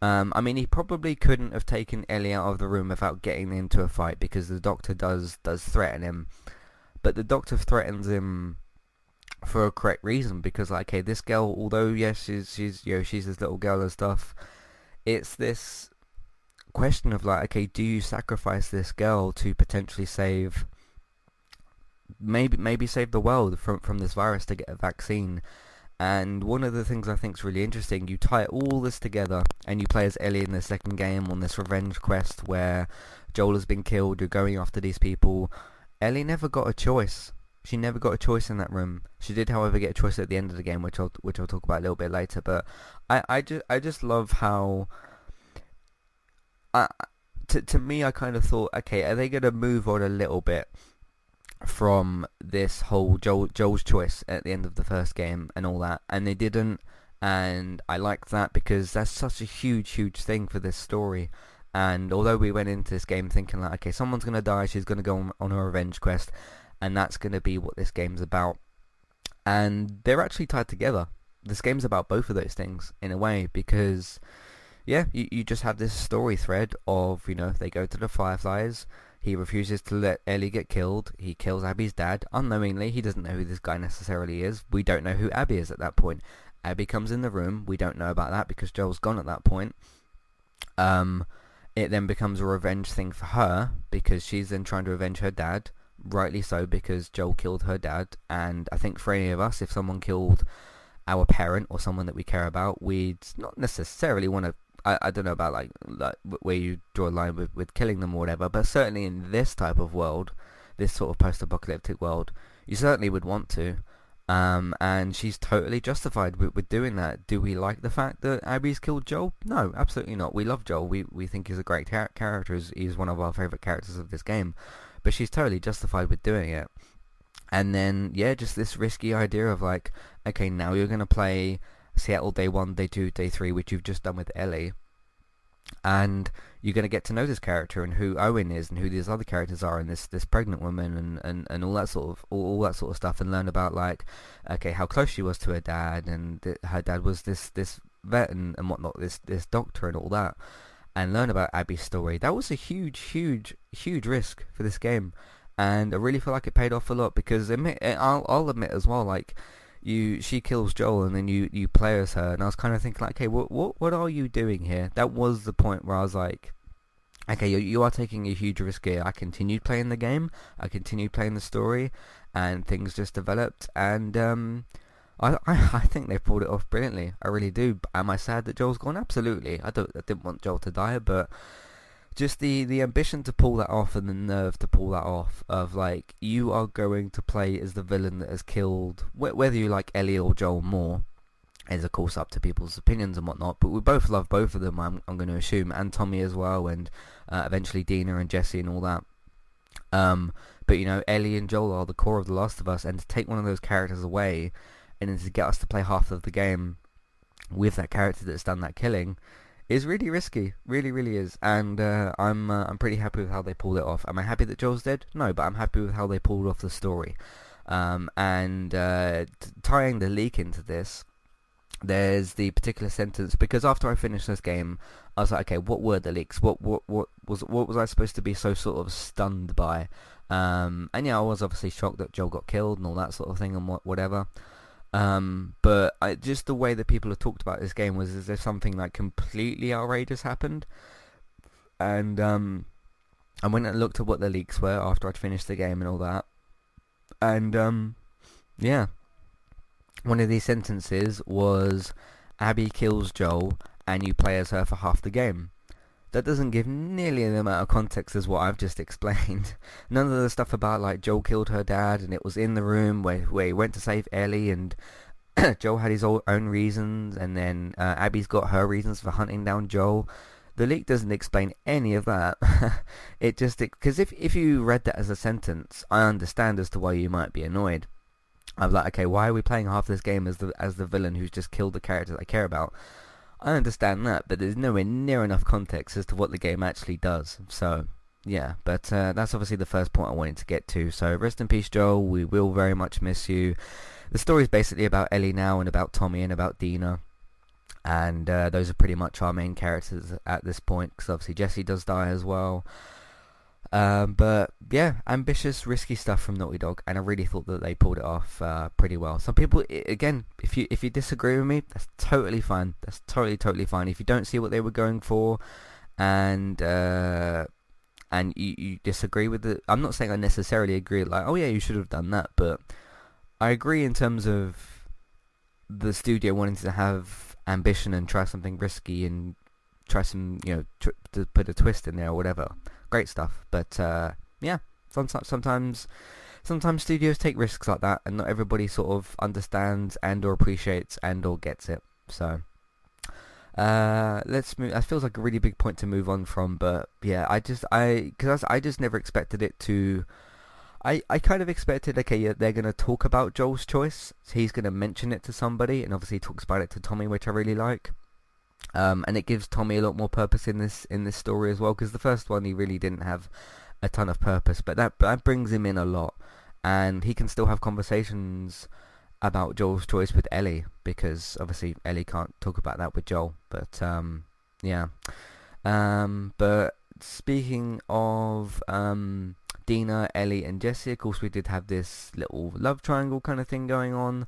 I mean, he probably couldn't have taken Ellie out of the room without getting into a fight, because the Doctor does threaten him. But the Doctor threatens him for a correct reason, because, like, hey, this girl, although, yes, she's this little girl and stuff, it's this question of, like, okay, do you sacrifice this girl to potentially save... maybe save the world from this virus to get a vaccine? And one of the things I think is really interesting, you tie all this together and you play as Ellie in the second game on this revenge quest where Joel has been killed, you're going after these people. Ellie never got a choice. She never got a choice in that room. She did, however, get a choice at the end of the game, which I'll talk about a little bit later. But I just love how... to me, I kind of thought, okay, are they going to move on a little bit from this whole Joel's choice at the end of the first game and all that? And they didn't, and I liked that because that's such a huge thing for this story. And although we went into this game thinking like, okay, someone's going to die, she's going to go on her revenge quest, and that's going to be what this game's about, and they're actually tied together. This game's about both of those things in a way, because yeah, you just have this story thread of, they go to the Fireflies. He refuses to let Ellie get killed. He kills Abby's dad unknowingly. He doesn't know who this guy necessarily is. We don't know who Abby is at that point. Abby comes in the room. We don't know about that because Joel's gone at that point. It then becomes a revenge thing for her because she's then trying to avenge her dad. Rightly so, because Joel killed her dad. And I think for any of us, if someone killed our parent or someone that we care about, we'd not necessarily want to... I don't know about like where you draw a line with killing them or whatever, but certainly in this type of world, this sort of post-apocalyptic world, you certainly would want to. And she's totally justified with doing that. Do we like the fact that Abby's killed Joel? No, absolutely not. We love Joel. We think he's a great character. He's one of our favourite characters of this game. But she's totally justified with doing it. And then, yeah, just this risky idea of like, okay, now you're going to play Seattle Day 1, Day 2, Day 3, which you've just done with Ellie, and you're going to get to know this character and who Owen is and who these other characters are, and this pregnant woman and all that sort of all that sort of stuff, and learn about like, okay, how close she was to her dad, and her dad was this vet and whatnot, this doctor and all that, and learn about Abby's story. That was a huge risk for this game, and I really feel like it paid off a lot, because I'll admit as well, like, she kills Joel and then you play as her, and I was kind of thinking like, okay, what are you doing here? That was the point where I was like, okay, you are taking a huge risk here. I continued playing the game, I continued playing the story, and things just developed, and I think they pulled it off brilliantly. I really do. Am I sad that Joel's gone? Absolutely. I didn't want Joel to die, but just the ambition to pull that off and the nerve to pull that off, of like, you are going to play as the villain that has killed, whether you like Ellie or Joel more is of course up to people's opinions and whatnot, but we both love both of them, I'm going to assume, and Tommy as well, and eventually Dina and Jesse and all that. But Ellie and Joel are the core of The Last of Us, and to take one of those characters away and then to get us to play half of the game with that character that's done that killing is really risky, really is, and I'm pretty happy with how they pulled it off. Am I happy that Joel's dead? No, but I'm happy with how they pulled off the story. And tying the leak into this, there's the particular sentence, because after I finished this game, I was like, okay, what were the leaks? What was I supposed to be so sort of stunned by? And yeah, I was obviously shocked that Joel got killed and all that sort of thing and whatever. But just the way that people have talked about this game was as if something like completely outrageous happened. And I went and looked at what the leaks were after I'd finished the game and all that. And yeah, one of these sentences was, Abby kills Joel and you play as her for half the game. That doesn't give nearly the amount of context as what I've just explained. None of the stuff about like Joel killed her dad and it was in the room where he went to save Ellie, and Joel had his own reasons, and then Abby's got her reasons for hunting down Joel. The leak doesn't explain any of that. It just, because if you read that as a sentence, I understand as to why you might be annoyed. I'm like, okay, why are we playing half this game as the villain who's just killed the characters I care about? I understand that, but there's nowhere near enough context as to what the game actually does. So, yeah, but that's obviously the first point I wanted to get to. So, rest in peace, Joel. We will very much miss you. The story's basically about Ellie now, and about Tommy, and about Dina. And those are pretty much our main characters at this point, because obviously Jesse does die as well. But yeah, ambitious, risky stuff from Naughty Dog, and I really thought that they pulled it off pretty well. Some people, again, if you disagree with me, that's totally fine. That's totally fine. If you don't see what they were going for, and you disagree with it, I'm not saying I necessarily agree. Like, oh yeah, you should have done that, but I agree in terms of the studio wanting to have ambition and try something risky and try some, to put a twist in there or whatever. Great stuff, but yeah, sometimes studios take risks like that, and not everybody sort of understands and or appreciates and or gets it. So let's move. That feels like a really big point to move on from, but yeah, I just never expected it to. I kind of expected, okay, yeah, they're going to talk about Joel's choice. So he's going to mention it to somebody, and obviously he talks about it to Tommy, which I really like. And it gives Tommy a lot more purpose in this story as well, because the first one he really didn't have a ton of purpose, but that brings him in a lot, and he can still have conversations about Joel's choice with Ellie, because obviously Ellie can't talk about that with Joel. But yeah. But speaking of Dina, Ellie, and Jesse, of course we did have this little love triangle kind of thing going on.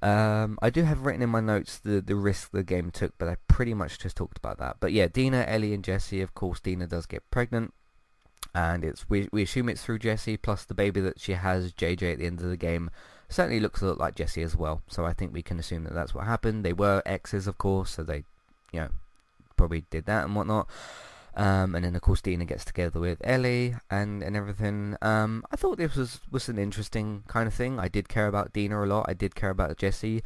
I do have written in my notes the risk the game took, but I pretty much just talked about that. But yeah, Dina, Ellie, and Jesse, of course Dina does get pregnant, and we assume it's through Jesse, plus the baby that she has, JJ, at the end of the game certainly looks a lot like Jesse as well, so I think we can assume that that's what happened. They were exes, of course, so they probably did that and whatnot. And then of course Dina gets together with Ellie and everything. I thought this was an interesting kind of thing. I did care about Dina a lot. I did care about Jesse.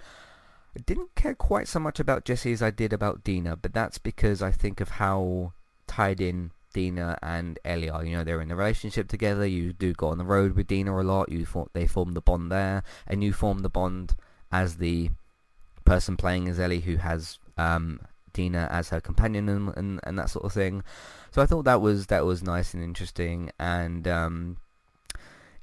I didn't care quite so much about Jesse as I did about Dina, but that's because I think of how tied in Dina and Ellie are. They're in a relationship together. You do go on the road with Dina a lot. They form the bond there, and you form the bond as the person playing as Ellie who has Dina as her companion and that sort of thing. So I thought that was nice and interesting, and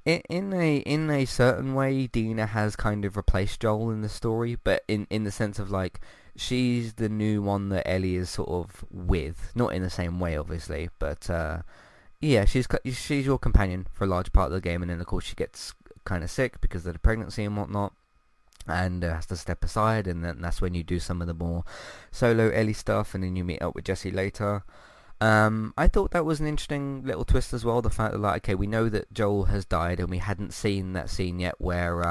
in a certain way Dina has kind of replaced Joel in the story, but in the sense of like she's the new one that Ellie is sort of with, not in the same way obviously, but yeah, she's your companion for a large part of the game, and then of course she gets kind of sick because of the pregnancy and whatnot, and has to step aside, and then that's when you do some of the more solo Ellie stuff, and then you meet up with Jesse later. I thought that was an interesting little twist as well, the fact that like, okay, we know that Joel has died, and we hadn't seen that scene yet where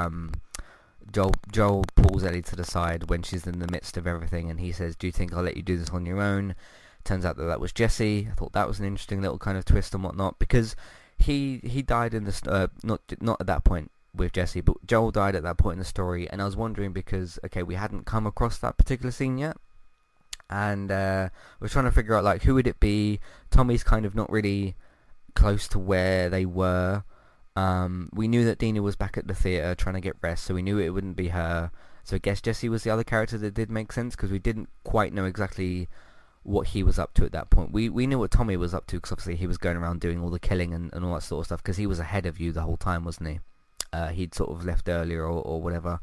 Joel pulls Ellie to the side when she's in the midst of everything, and he says, do you think I'll let you do this on your own? Turns out that was Jesse. I thought that was an interesting little kind of twist and whatnot, because he died in the not at that point with Jesse, but Joel died at that point in the story, and I was wondering because, okay, we hadn't come across that particular scene yet, and we're trying to figure out like who would it be. Tommy's kind of not really close to where they were. We knew that Dina was back at the theatre trying to get rest, so we knew it wouldn't be her. So I guess Jesse was the other character that did make sense, because we didn't quite know exactly what he was up to at that point. We knew what Tommy was up to, because obviously he was going around doing all the killing and all that sort of stuff, because he was ahead of you the whole time, wasn't he? He'd sort of left earlier or whatever.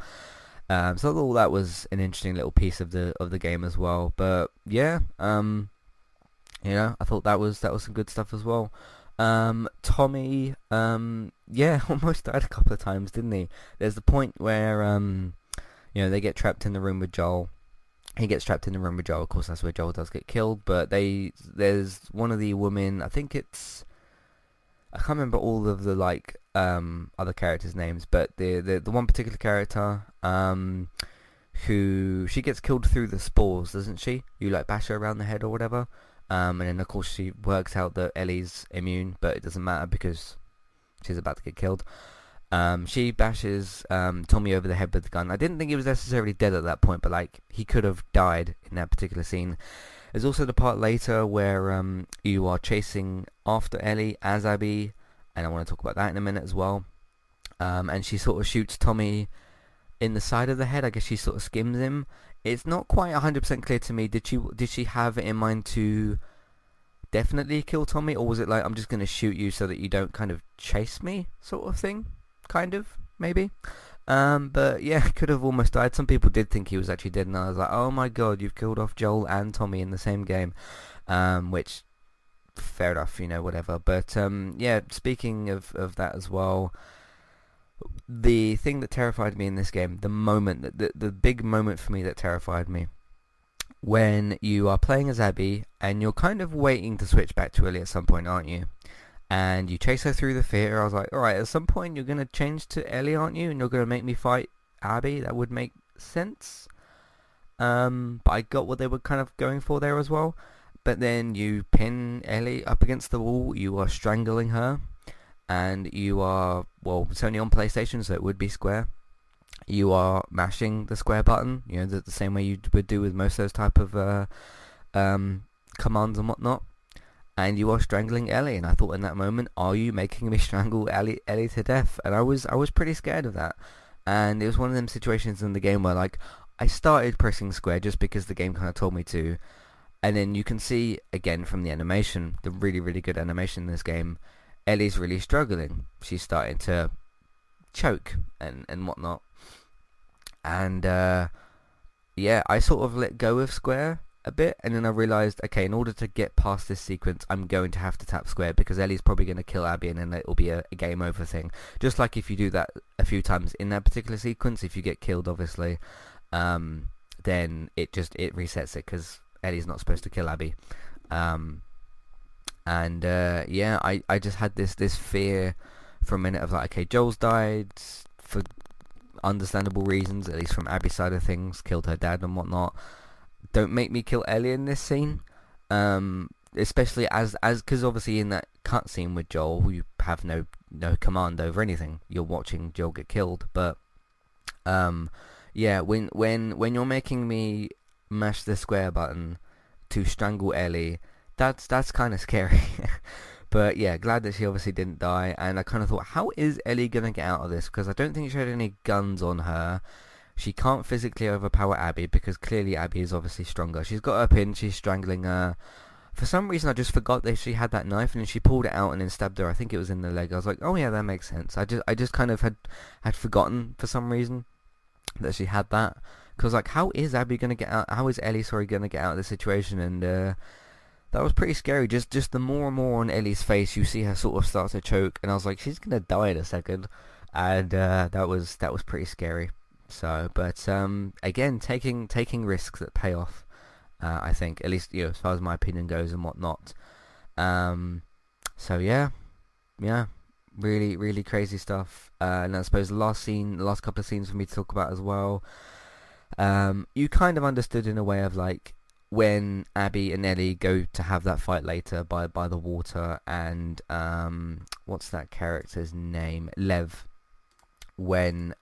So all that was an interesting little piece of the game as well. But yeah, I thought that was some good stuff as well. Tommy, yeah, almost died a couple of times, didn't he? There's the point where they get trapped in the room with Joel. He gets trapped in the room with Joel. Of course, that's where Joel does get killed. But there's one of the women. I think I can't remember all of the like other characters' names, but the one particular character who she gets killed through the spores, doesn't she? You like bash her around the head or whatever, and then of course she works out that Ellie's immune, but it doesn't matter because she's about to get killed. She bashes Tommy over the head with the gun. I didn't think he was necessarily dead at that point, but like he could have died in that particular scene. There's also the part later where you are chasing after Ellie as Abby, and I want to talk about that in a minute as well. And she sort of shoots Tommy in the side of the head. I guess she sort of skims him. It's not quite 100% clear to me. Did she have it in mind to definitely kill Tommy, or was it like, I'm just going to shoot you so that you don't kind of chase me sort of thing? Kind of, maybe. But yeah, could have almost died. Some people did think he was actually dead, and I was like, oh my god, you've killed off Joel and Tommy in the same game. Which, fair enough, whatever. But yeah, speaking of that as well, the thing that terrified me in this game, the big moment for me that terrified me, when you are playing as Abby and you're kind of waiting to switch back to Ellie at some point, aren't you? And you chase her through the theater. I was like, alright, at some point you're going to change to Ellie, aren't you? And you're going to make me fight Abby. That would make sense. But I got what they were kind of going for there as well. But then you pin Ellie up against the wall. You are strangling her. And you are, well, it's only on PlayStation, so it would be square. You are mashing the square button, the same way you would do with most of those type of commands and whatnot. And you are strangling Ellie, and I thought in that moment, are you making me strangle Ellie to death? And I was pretty scared of that. And it was one of them situations in the game where, like, I started pressing square just because the game kind of told me to. And then you can see, again, from the animation, the really, really good animation in this game, Ellie's really struggling. She's starting to choke and whatnot. And, yeah, I sort of let go of square a bit, and then I realised, okay, in order to get past this sequence, I'm going to have to tap square, because Ellie's probably going to kill Abby, and then it'll be a game over thing. Just like if you do that a few times in that particular sequence, if you get killed, obviously, then it resets it, because Ellie's not supposed to kill Abby. Yeah, I just had this fear for a minute of like, okay, Joel's died for understandable reasons, at least from Abby's side of things, killed her dad and whatnot. Don't make me kill Ellie in this scene, especially as because obviously in that cutscene with Joel, you have no command over anything. You're watching Joel get killed, but yeah, when you're making me mash the square button to strangle Ellie, that's kind of scary. But yeah, glad that she obviously didn't die. And I kind of thought, how is Ellie gonna get out of this? Because I don't think she had any guns on her. She can't physically overpower Abby, because clearly Abby is obviously stronger. She's got her pin, she's strangling her. For some reason I just forgot that she had that knife, and then she pulled it out and then stabbed her. I think it was in the leg. I was like, oh yeah, that makes sense. I just kind of had forgotten for some reason that she had that. Because like, how is Abby gonna get out? How is Ellie, gonna get out of this situation? And that was pretty scary. Just the more and more on Ellie's face, you see her sort of start to choke, and I was like, she's gonna die in a second. And that was pretty scary. So, but again, taking risks that pay off, I think, at least as far as my opinion goes and whatnot. So yeah, really, really crazy stuff. And I suppose the last couple of scenes for me to talk about as well. You kind of understood in a way of like when Abby and Ellie go to have that fight later by the water, and what's that character's name? Lev. When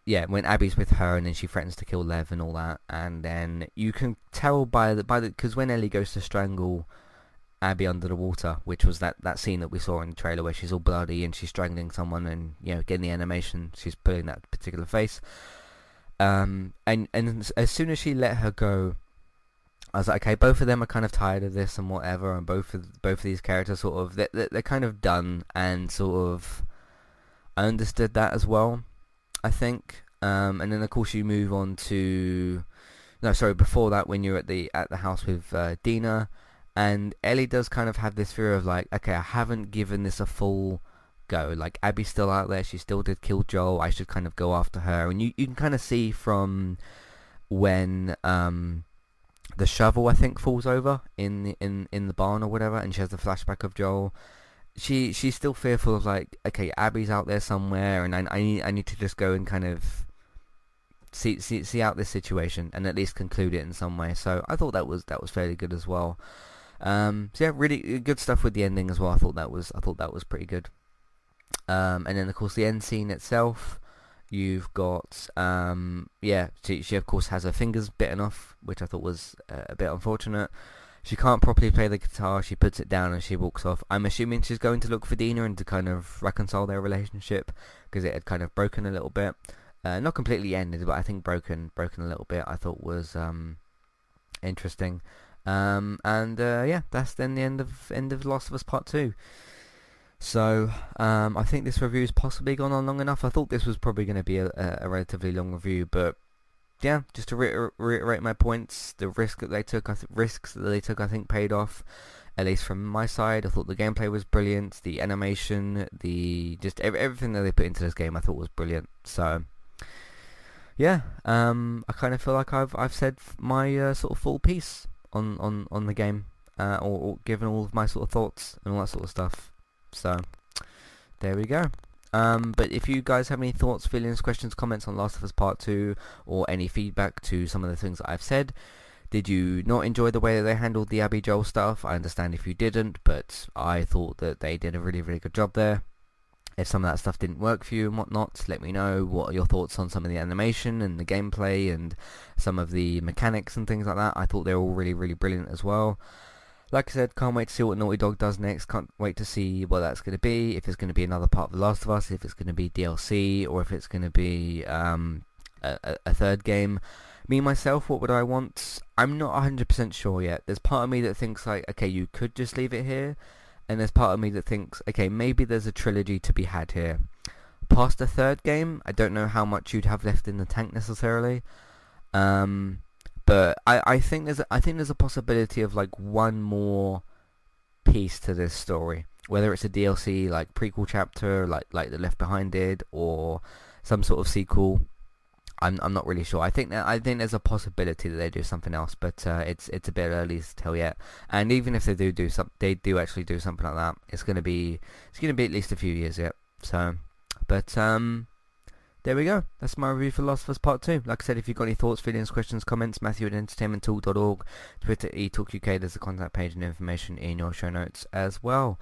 Abby's with her and then she threatens to kill Lev and all that, and then you can tell by the because when Ellie goes to strangle Abby under the water, which was that scene that we saw in the trailer where she's all bloody and she's strangling someone, and getting the animation, she's putting that particular face, and as soon as she let her go, I was like, okay, both of them are kind of tired of this and whatever, and both of these characters sort of they're kind of done, and sort of I understood that as well, I think. And then of course you move on to before that, when you're at the house with Dina, and Ellie does kind of have this fear of like, okay, I haven't given this a full go. Like, Abby's still out there, she still did kill Joel, I should kind of go after her. And you can kind of see from when the shovel, I think, falls over in the barn or whatever, and she has the flashback of Joel. she's still fearful of like, okay, Abby's out there somewhere, and I need to just go and kind of see out this situation and at least conclude it in some way. So I thought that was fairly good as well. So yeah, really good stuff with the ending as well. I thought that was pretty good. And then of course the end scene itself, you've got she of course has her fingers bitten off, which I thought was a bit unfortunate. She can't properly play the guitar. She puts it down and she walks off. I'm assuming she's going to look for Dina and to kind of reconcile their relationship, because it had kind of broken a little bit. Not completely ended, but I think broken a little bit. I thought was interesting. That's then the end of Last of Us Part 2. So I think this review's possibly gone on long enough. I thought this was probably going to be a relatively long review, but yeah, just to reiterate my points, the risks that they took, I think paid off, at least from my side. I thought the gameplay was brilliant, the animation, everything that they put into this game I thought was brilliant. So yeah, I kind of feel like I've said my sort of full piece on the game, or given all of my sort of thoughts and all that sort of stuff. So there we go. But if you guys have any thoughts, feelings, questions, comments on Last of Us Part 2, or any feedback to some of the things that I've said, did you not enjoy the way that they handled the Abby Joel stuff? I understand if you didn't, but I thought that they did a really, really good job there. If some of that stuff didn't work for you and whatnot, let me know. What are your thoughts on some of the animation and the gameplay and some of the mechanics and things like that? I thought they were all really, really brilliant as well. Like I said, can't wait to see what Naughty Dog does next. Can't wait to see what that's going to be. If it's going to be another part of The Last of Us, if it's going to be DLC, or if it's going to be a third game. Me, myself, what would I want? I'm not 100% sure yet. There's part of me that thinks like, okay, you could just leave it here. And there's part of me that thinks, okay, maybe there's a trilogy to be had here. Past the third game, I don't know how much you'd have left in the tank necessarily. But I think there's a possibility of like one more piece to this story, whether it's a DLC like prequel chapter, like the Left Behind did, or some sort of sequel. I'm not really sure. I think there's a possibility that they do something else, but it's a bit early to tell yet. And even if they do actually do something like that, it's gonna be at least a few years yet. So, but there we go. That's my review for Last of Us Part 2. Like I said, if you've got any thoughts, feelings, questions, comments, Matthew at entertainmenttalk.org, Twitter eTalkUK, there's a contact page and information in your show notes as well.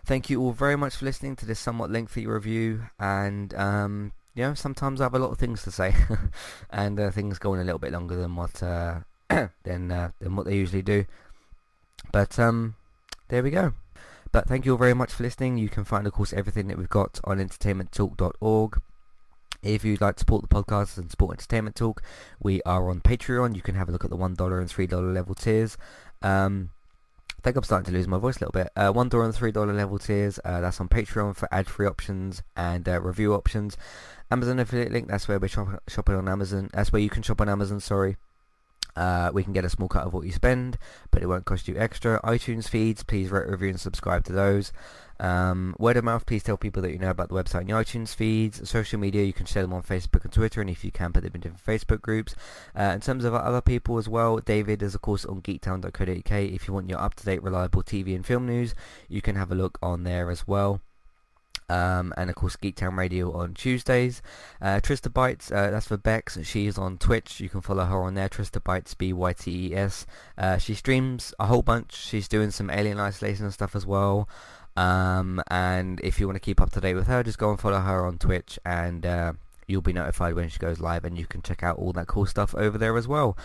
Thank you all very much for listening to this somewhat lengthy review, and sometimes I have a lot of things to say, and things go on a little bit longer than what than what they usually do. But there we go. But thank you all very much for listening. You can find, of course, everything that we've got on entertainmenttalk.org. If you'd like to support the podcast and support Entertainment Talk, we are on Patreon. You can have a look at the $1 and $3 level tiers. I think I'm starting to lose my voice a little bit. $1 and $3 level tiers, that's on Patreon for ad-free options and review options. Amazon affiliate link, that's where we're shopping on Amazon. That's where you can shop on Amazon, sorry. We can get a small cut of what you spend, but it won't cost you extra. iTunes feeds, please rate, review and subscribe to those. Word of mouth, please tell people that you know about the website and your iTunes feeds. Social media, you can share them on Facebook and Twitter, and if you can, put them in different Facebook groups. In terms of other people as well, David is of course on geektown.co.uk. If you want your up-to-date, reliable TV and film news, you can have a look on there as well. And of course Geektown Radio on Tuesdays. Trista Bytes, that's for Bex. She's on Twitch. You can follow her on there, Trista Bytes, BYTES. She streams a whole bunch. She's doing some Alien Isolation and stuff as well. And if you want to keep up to date with her, just go and follow her on Twitch, and you'll be notified when she goes live, and you can check out all that cool stuff over there as well.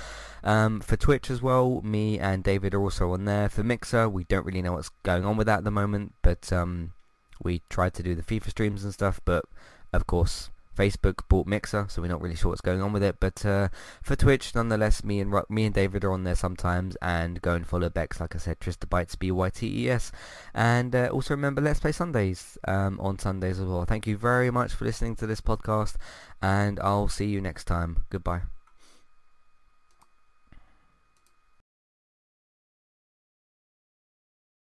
For Twitch as well, me and David are also on there. For Mixer, we don't really know what's going on with that at the moment, but we tried to do the FIFA streams and stuff, but of course Facebook bought Mixer, so we're not really sure what's going on with it. But for Twitch, nonetheless, me and David are on there sometimes, and go and follow Bex, like I said, Trista Bytes, BYTES. And also remember, Let's Play Sundays on Sundays as well. Thank you very much for listening to this podcast, and I'll see you next time. Goodbye.